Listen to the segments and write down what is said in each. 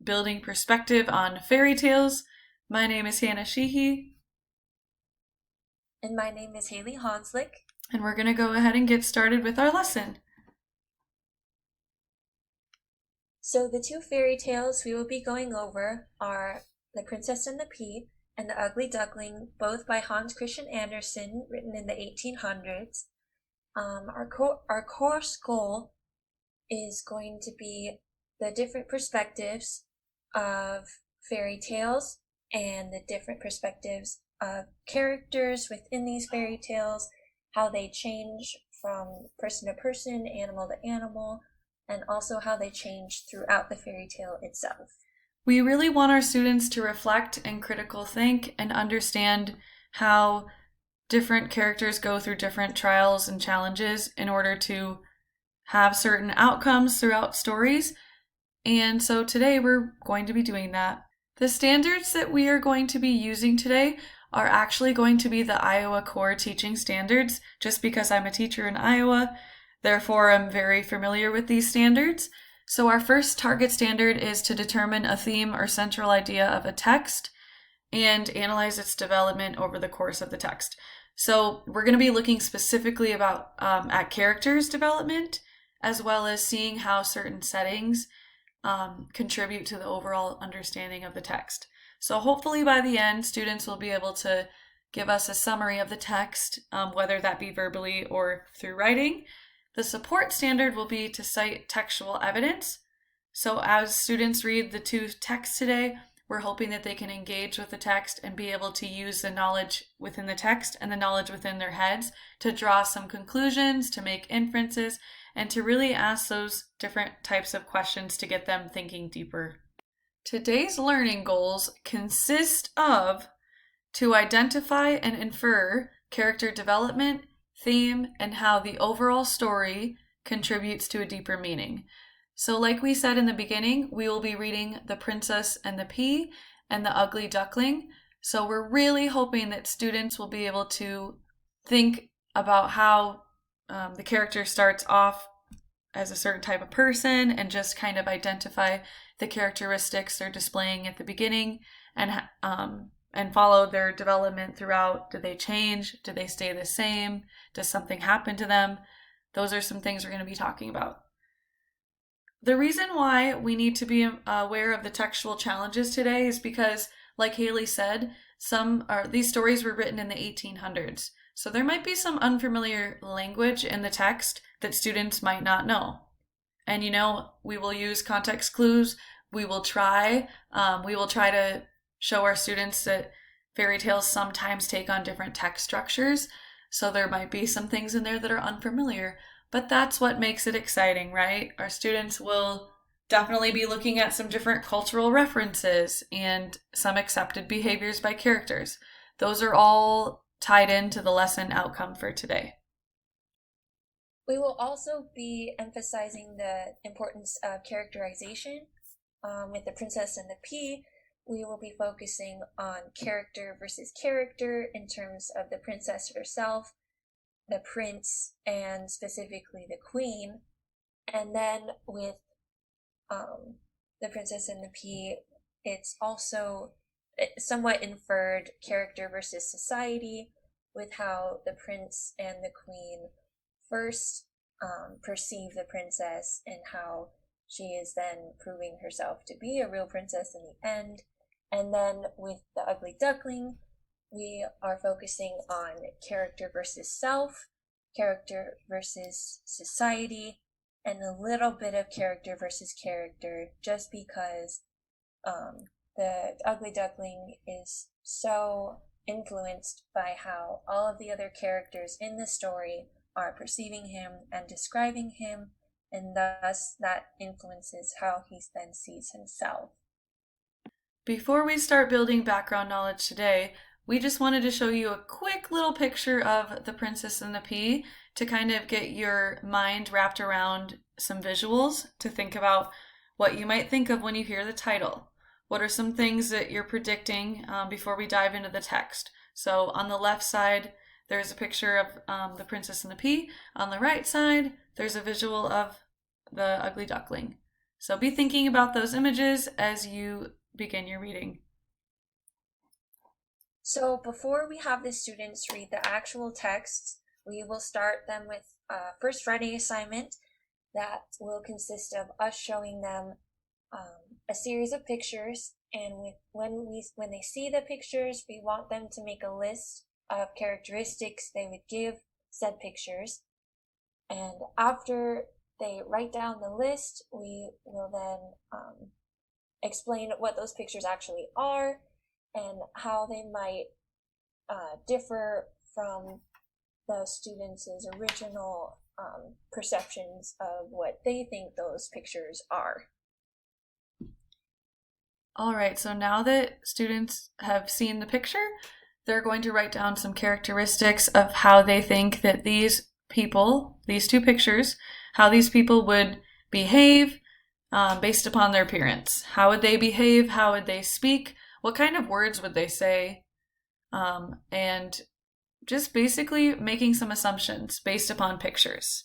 building perspective on fairy tales. My name is Sheehy. And my name is Hanzlik. And we're going to go ahead and get started with our lesson. So the two fairy tales we will be going over are The Princess and the Pea and The Ugly Duckling, both by Hans Christian Andersen, written in the 1800s. Our course goal is going to be the different perspectives of fairy tales and the different perspectives of characters within these fairy tales, how they change from person to person, animal to animal, and also how they change throughout the fairy tale itself. We really want our students to reflect and critical think and understand how different characters go through different trials and challenges in order to have certain outcomes throughout stories. And so today we're going to be doing that. The standards that we are going to be using today are actually going to be the Iowa Core Teaching Standards, just because I'm a teacher in Iowa. Therefore, I'm very familiar with these standards. So our first target standard is to determine a theme or central idea of a text and analyze its development over the course of the text. So we're going to be looking specifically about at characters' development, as well as seeing how certain settings contribute to the overall understanding of the text. So hopefully by the end, students will be able to give us a summary of the text, whether that be verbally or through writing. The support standard will be to cite textual evidence. So as students read the two texts today, we're hoping that they can engage with the text and be able to use the knowledge within the text and the knowledge within their heads to draw some conclusions, to make inferences, and to really ask those different types of questions to get them thinking deeper. Today's learning goals consist of to identify and infer character development, theme, and how the overall story contributes to a deeper meaning. So like we said in the beginning, we will be reading The Princess and the Pea and The Ugly Duckling. So we're really hoping that students will be able to think about how the character starts off as a certain type of person and just kind of identify the characteristics they're displaying at the beginning and follow their development throughout. Do they change? Do they stay the same? Does something happen to them? Those are some things we're going to be talking about. The reason why we need to be aware of the textual challenges today is because, like Haley said, these stories were written in the 1800s. So there might be some unfamiliar language in the text that students might not know. And we will use context clues. We will try to show our students that fairy tales sometimes take on different text structures. So there might be some things in there that are unfamiliar. But that's what makes it exciting, right? Our students will definitely be looking at some different cultural references and some accepted behaviors by characters. Those are all tied into the lesson outcome for today. We will also be emphasizing the importance of characterization. With The Princess and the Pea, we will be focusing on character versus character in terms of the princess herself, the prince, and specifically the queen. And then with The Princess and the Pea, it's also somewhat inferred character versus society, with how the prince and the queen first perceive the princess and how she is then proving herself to be a real princess in the end. And then with The Ugly Duckling, we are focusing on character versus self, character versus society, and a little bit of character versus character, just because the Ugly Duckling is so influenced by how all of the other characters in the story are perceiving him and describing him, and thus that influences how he then sees himself. Before we start building background knowledge today, we just wanted to show you a quick little picture of The Princess and the Pea to kind of get your mind wrapped around some visuals to think about what you might think of when you hear the title. What are some things that you're predicting before we dive into the text? So on the left side, there's a picture of The Princess and the Pea. On the right side, there's a visual of The Ugly Duckling. So be thinking about those images as you begin your reading. So before we have the students read the actual text, we will start them with a first writing assignment that will consist of us showing them a series of pictures, and when they see the pictures, we want them to make a list of characteristics they would give said pictures. And after they write down the list, we will then explain what those pictures actually are and how they might differ from the students' original perceptions of what they think those pictures are. All right, so now that students have seen the picture, they're going to write down some characteristics of how they think that these people, these two pictures, how these people would behave based upon their appearance. How would they behave? How would they speak? What kind of words would they say? And just basically making some assumptions based upon pictures.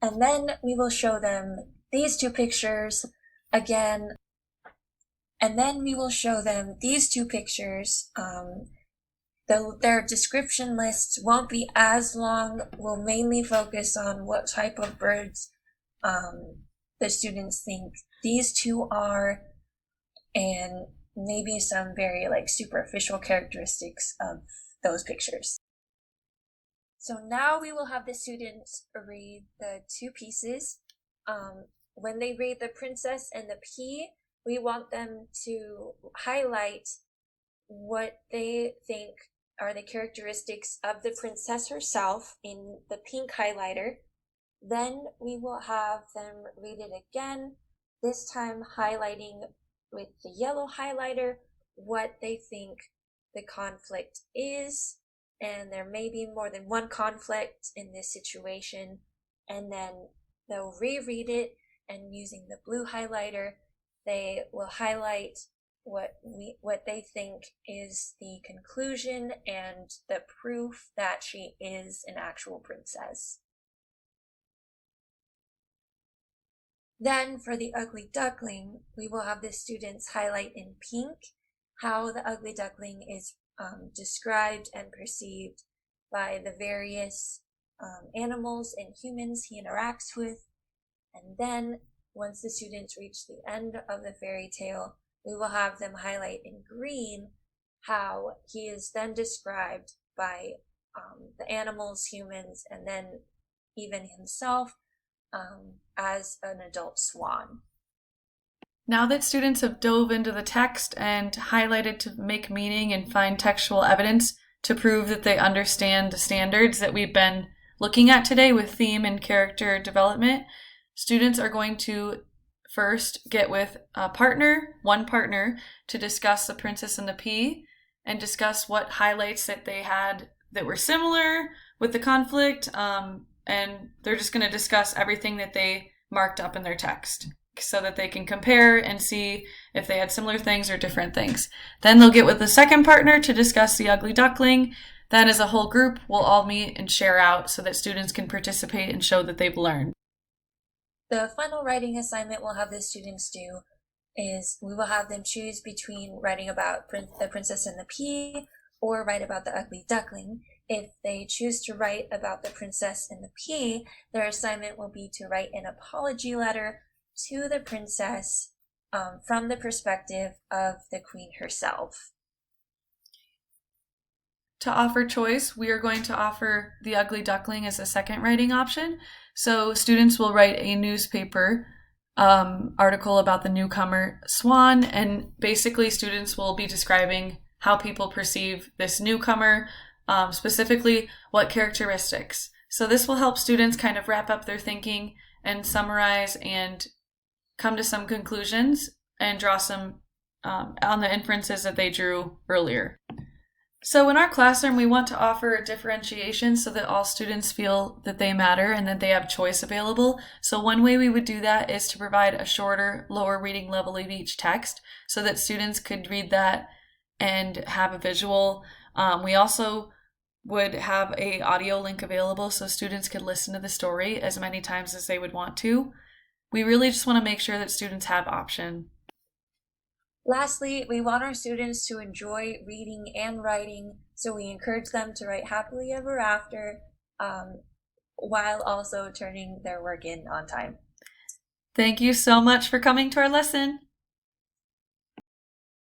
And then we will show them these two pictures again. And then we will show them these two pictures. Their description lists won't be as long. We'll mainly focus on what type of birds the students think these two are, and maybe some very superficial characteristics of those pictures. So now we will have the students read the two pieces. When they read the princess and the pea, we want them to highlight what they think are the characteristics of the princess herself in the pink highlighter. Then we will have them read it again, this time highlighting with the yellow highlighter what they think the conflict is, and there may be more than one conflict in this situation, and then they'll reread it, and using the blue highlighter, they will highlight what they think is the conclusion and the proof that she is an actual princess. Then for the ugly duckling, we will have the students highlight in pink how the ugly duckling is described and perceived by the various animals and humans he interacts with. And then once the students reach the end of the fairy tale, we will have them highlight in green how he is then described by the animals, humans, and then even himself as an adult swan. Now that students have dove into the text and highlighted to make meaning and find textual evidence to prove that they understand the standards that we've been looking at today with theme and character development, students are going to first get with one partner, to discuss the princess and the pea and discuss what highlights that they had that were similar with the conflict, and they're just going to discuss everything that they marked up in their text so that they can compare and see if they had similar things or different things. Then they'll get with the second partner to discuss the ugly duckling. Then as a whole group, we'll all meet and share out so that students can participate and show that they've learned. The final writing assignment we'll have the students do is we will have them choose between writing about the princess and the pea or write about the ugly duckling. If they choose to write about the princess and the pea, their assignment will be to write an apology letter to the princess from the perspective of the queen herself. To offer choice, we are going to offer the ugly duckling as a second writing option. So students will write a newspaper article about the newcomer swan, and basically students will be describing how people perceive this newcomer, specifically what characteristics. So this will help students kind of wrap up their thinking and summarize and come to some conclusions and draw some on the inferences that they drew earlier. So in our classroom, we want to offer a differentiation so that all students feel that they matter and that they have choice available. So one way we would do that is to provide a shorter, lower reading level of each text so that students could read that and have a visual. We also would have a audio link available so students could listen to the story as many times as they would want to. We really just want to make sure that students have option. Lastly, we want our students to enjoy reading and writing, so we encourage them to write happily ever after, while also turning their work in on time. Thank you so much for coming to our lesson.